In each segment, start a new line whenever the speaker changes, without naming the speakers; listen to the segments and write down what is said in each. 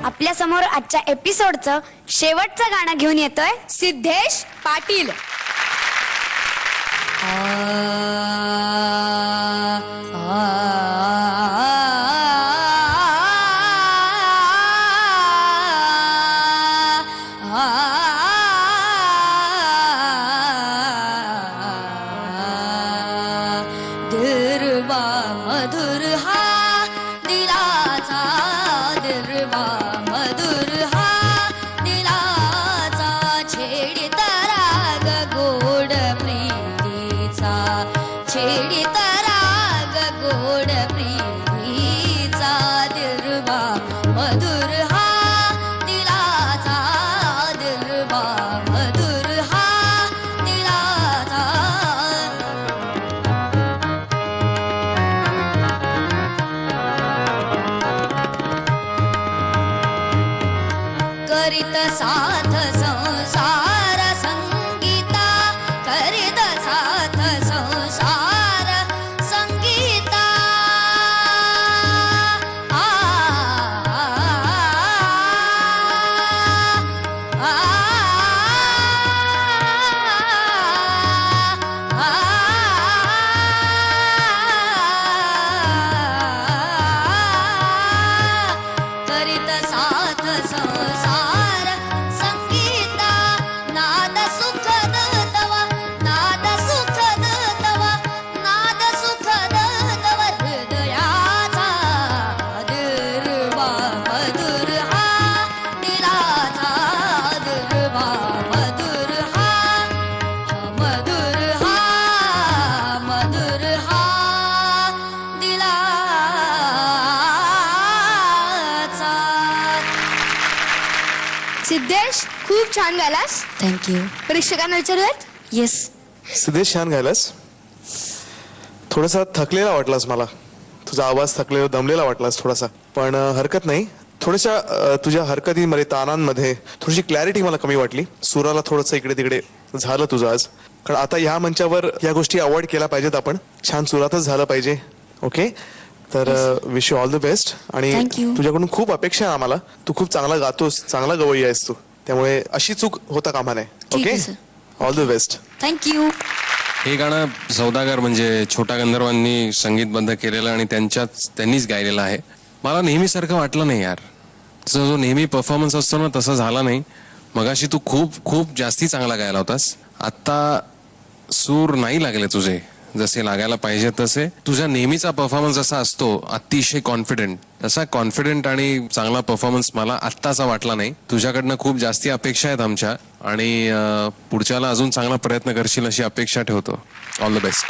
आपल्या समोर आजच्या एपिसोडचं शेवटचं गाणं घेऊन येतोय
सिद्धेश पाटील. दुर्वा मधुर हा दिलाचा, दुर्वा मधुर हा दिलाचा, छेडित राग गोड प्रीतीचा, छेडित राग गोड प्रीतीचा, दुर्वा मधुर हा दिलाचा, दुर्वा मधुर हा दिलाचा. करीत साथ संसार संगीता, करीत साथ संसार संगीता. आ करीत साथ संसार संगीता, नाद सुखद तवा, नाद सुखद तवा, नाद सुखद तवा हृदयाचा, दुर्वा मधुर हा दिलाचा, दुर्वा मधुर हा, मधुर हा, मधुर हा दिलाचा.
सिद्धेश, खूप छान गायलास.
थँक्यू.
प्रेक्षकांना विचारूयात.
येस.
सिद्धेश छान गायलास. थोडासा थकलेला वाटलास मला, तुझा आवाज थकलेला दमलेला वाटलास थोडासा, पण हरकत नाही. थोड्याशा तुझ्या हरकतींमध्ये तानांमध्ये थोडीशी क्लॅरिटी मला कमी वाटली. सुराला थोडंसं इकडे तिकडे झालं तुझं आज, कारण आता ह्या मंचावर या गोष्टी अवॉइड केल्या पाहिजेत आपण. छान सुरातच झालं पाहिजे. ओके, तर wish you all the best. आणि
Thank you.
तुझ्याकडून खूप अपेक्षा आहे आम्हाला. तू खूप चांगला गातोस, चांगला गवई आहेस तू, त्यामुळे अशी चूक होता कामा नये.
ठीक
ओके,
आहे, sir.
All the best.
Thank you.
हे गाणं सौदागर म्हणजे छोटा गंधर्वांनी संगीतबद्ध केलेलं आणि त्यांनीच गायलेलं आहे. मला नेहमीसारखं वाटलं नाही यार. तुझा जो नेहमी परफॉर्मन्स असतो ना तसा झाला नाही. मगाशी तू खूप खूप जास्ती चांगला गायला होतास. आत्ता सूर नाही लागले तुझे जसे लागायला पाहिजे तसे. तुझा नेहमीचा परफॉर्मन्स जसा असतो अतिशय कॉन्फिडेंट, तसा कॉन्फिडेंट आणि चांगला परफॉर्मन्स मला आत्ताचा वाटला नाही. तुझ्याकडनं खूप जास्ती अपेक्षा आहेत आमच्या, आणि पुढच्याला अजून चांगला प्रयत्न करशील अशी अपेक्षा ठेवतो. All the best.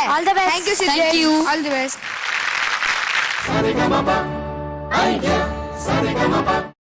All the best.
Thank you, Siddhesh. Thank you.
All the best.